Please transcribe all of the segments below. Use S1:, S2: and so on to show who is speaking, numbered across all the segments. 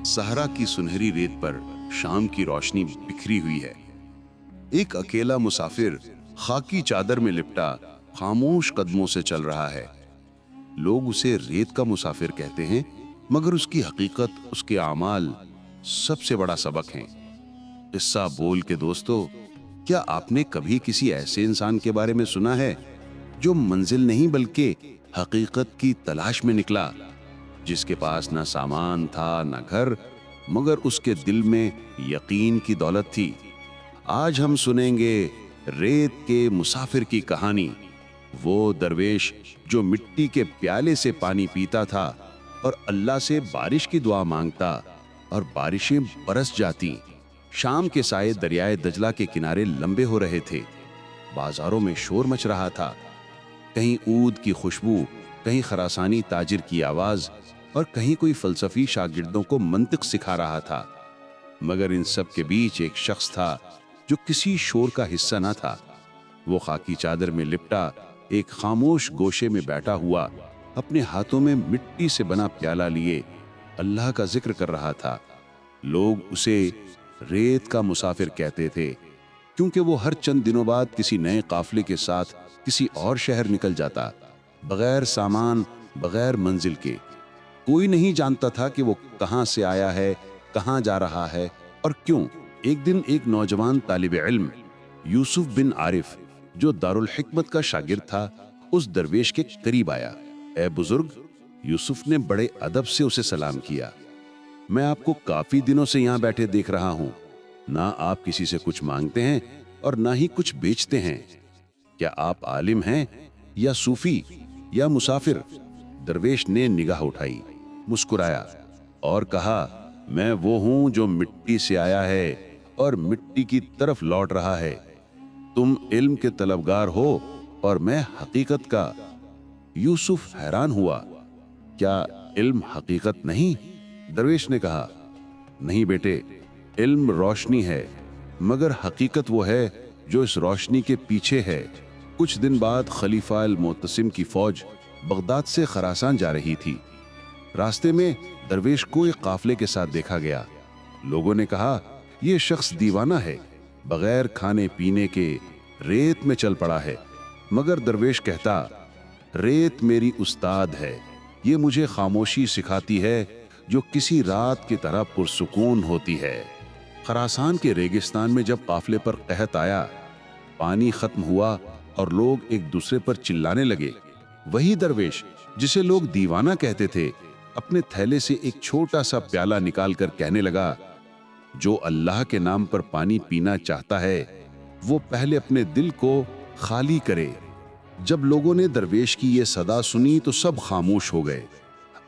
S1: सहरा की सुनहरी रेत पर शाम की रोशनी बिखरी हुई है। एक अकेला मुसाफिर खाकी चादर में लिपटा खामोश कदमों से चल रहा है। लोग उसे रेत का मुसाफिर कहते हैं, मगर उसकी हकीकत, उसके आमाल सबसे बड़ा सबक है। किस्सा बोल के दोस्तों, क्या आपने कभी किसी ऐसे इंसान के बारे में सुना है जो मंजिल नहीं बल्कि हकीकत की तलाश में निकला, जिसके पास ना सामान था ना घर, मगर उसके दिल में यकीन की दौलत थी? आज हम सुनेंगे रेत के मुसाफिर की कहानी। वो दरवेश जो मिट्टी के प्याले से पानी पीता था और अल्लाह से बारिश की दुआ मांगता, और बारिशें बरस जाती। शाम के साए दरियाए दजला के किनारे लंबे हो रहे थे। बाजारों में शोर मच रहा था। कहीं ऊद की खुशबू, कहीं खरासानी ताजिर की आवाज, और कहीं कोई फलसफी शागिर्दों को मंतिक सिखा रहा था। मगर इन सब के बीच एक शख्स था जो किसी शोर का हिस्सा न था। वो खाकी चादर में लिपटा एक खामोश गोशे में बैठा हुआ, अपने हाथों में मिट्टी से बना प्याला लिए अल्लाह का जिक्र कर रहा था। लोग उसे रेत का मुसाफिर कहते थे, क्योंकि वो हर चंद दिनों बाद किसी नए काफिले के साथ किसी और शहर निकल जाता, बगैर सामान, बगैर मंजिल के। कोई नहीं जानता था कि वो कहां से आया है, कहां जा रहा है और क्यों। एक दिन एक नौजवान तालिब इल्म यूसुफ बिन आरिफ, जो दारुल हिकमत का शागिर्द था, उस दरवेश के करीब आया। ए बुजुर्ग, यूसुफ ने बड़े अदब से उसे सलाम किया। मैं आपको काफी दिनों से यहाँ बैठे देख रहा हूँ। ना आप किसी से कुछ मांगते हैं और ना ही कुछ बेचते हैं। क्या आप आलिम हैं या सूफी या मुसाफिर? दरवेश ने निगाह उठाई, मुस्कुराया और कहा, मैं वो हूं जो मिट्टी से आया है और मिट्टी की तरफ लौट रहा है। तुम इल्म के तलबगार हो और मैं हकीकत का। यूसुफ हैरान हुआ, क्या इल्म हकीकत नहीं? दरवेश ने कहा, नहीं बेटे, इल्म रोशनी है, मगर हकीकत वो है जो इस रोशनी के पीछे है। कुछ दिन बाद खलीफा अल मोतसिम की फौज बगदाद से खरासान जा रही थी। रास्ते में दरवेश को एक काफिले के साथ देखा गया। लोगों ने कहा, यह शख्स दीवाना है, बगैर खाने पीने के रेत में चल पड़ा है। मगर दरवेश कहता, रेत मेरी उस्ताद है, ये मुझे खामोशी सिखाती है जो किसी रात की तरह पुरसुकून होती है। खरासान के रेगिस्तान में जब काफिले पर कहत आया, पानी खत्म हुआ और लोग एक दूसरे पर चिल्लाने लगे, वही दरवेश जिसे लोग दीवाना कहते थे, अपने थैले से एक छोटा सा प्याला निकालकर कहने लगा, जो अल्लाह के नाम पर पानी पीना चाहता है वो पहले अपने दिल को खाली करे। जब लोगों ने दरवेश की ये सदा सुनी तो सब खामोश हो गए।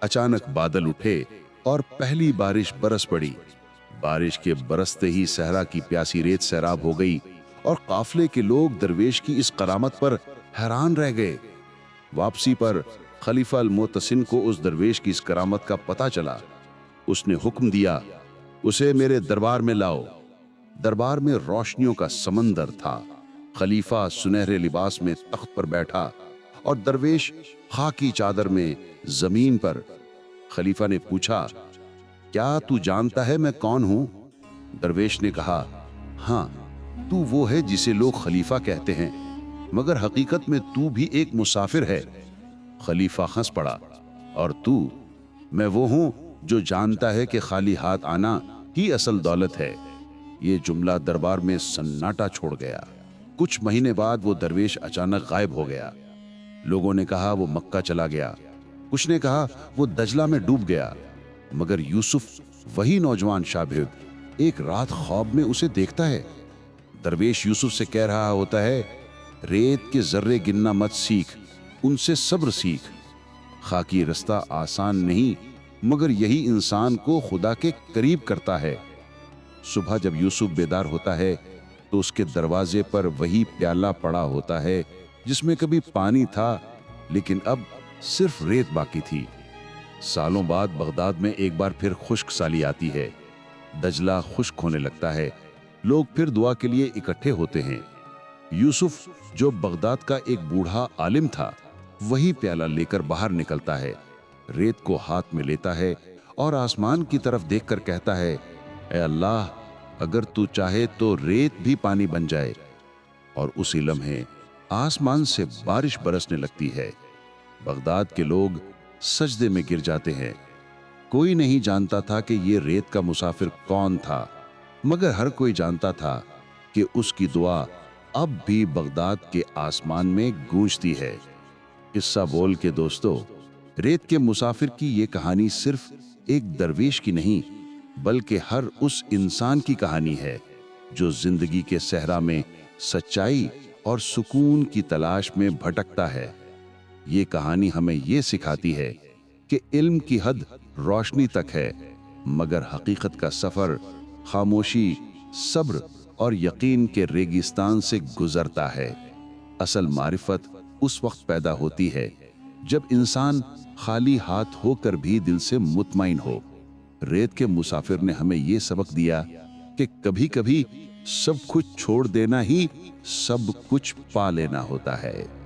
S1: अचानक बादल उठे और पहली बारिश बरस पड़ी। बारिश के बरसते ही सहरा की प्यासी रेत सैराब हो गई और काफिले के लोग दरवेश की इस करामत पर हैरान रह गए। वापसी पर खलीफा अल मोतसिम को उस दरवेश की इस करामत का पता चला। उसने हुक्म दिया, उसे मेरे दरबार में लाओ। दरबार में रोशनियों का समंदर था। खलीफा सुनहरे लिबास में तख्त पर बैठा और दरवेश खाकी चादर में जमीन पर। खलीफा ने पूछा, क्या तू जानता है मैं कौन हूं? दरवेश ने कहा, हां, तू वो है जिसे लोग खलीफा कहते हैं, मगर हकीकत में तू भी एक मुसाफिर है। खलीफा हंस पड़ा, और तू? मैं वो हूं जो जानता है कि खाली हाथ आना ही असल दौलत है। ये जुमला दरबार में सन्नाटा छोड़ गया। कुछ महीने बाद वो दरवेश अचानक गायब हो गया। लोगों ने कहा वो मक्का चला गया, कुछ ने कहा वो दजला में डूब गया। मगर यूसुफ, वही नौजवान शागिर्द, एक रात ख्वाब में उसे देखता है। दरवेश यूसुफ से कह रहा होता है, रेत के जर्रे गिनना मत सीख, उनसे सब्र सीख। खाकी रास्ता आसान नहीं, मगर यही इंसान को खुदा के करीब करता है। सुबह जब यूसुफ बेदार होता है तो उसके दरवाजे पर वही प्याला पड़ा होता है जिसमें कभी पानी था, लेकिन अब सिर्फ रेत बाकी थी। सालों बाद बगदाद में एक बार फिर खुश्क साली आती है। दजला खुश्क होने लगता है। लोग फिर दुआ के लिए इकट्ठे होते हैं। यूसुफ, जो बगदाद का एक बूढ़ा आलिम था, वही प्याला लेकर बाहर निकलता है, रेत को हाथ में लेता है और आसमान की तरफ देखकर कहता है, ए अल्लाह, अगर तू चाहे तो रेत भी पानी बन जाए। और उसी लम्हे आसमान से बारिश बरसने लगती है। बगदाद के लोग सजदे में गिर जाते हैं। कोई नहीं जानता था कि ये रेत का मुसाफिर कौन था, मगर हर कोई जानता था कि उसकी दुआ अब भी बगदाद के आसमान में गूंजती है। किस्सा बोल के दोस्तों, रेत के मुसाफिर की ये कहानी सिर्फ एक दरवेश की नहीं, बल्कि हर उस इंसान की कहानी है जो जिंदगी के सहरा में सच्चाई और सुकून की तलाश में भटकता है। ये कहानी हमें ये सिखाती है कि इल्म की हद रोशनी तक है, मगर हकीकत का सफर खामोशी, सब्र और यकीन के रेगिस्तान से गुजरता है। असल मारिफत उस वक्त पैदा होती है जब इंसान खाली हाथ होकर भी दिल से मुतमईन हो। रेत के मुसाफिर ने हमें यह सबक दिया कि कभी कभी सब कुछ छोड़ देना ही सब कुछ पा लेना होता है।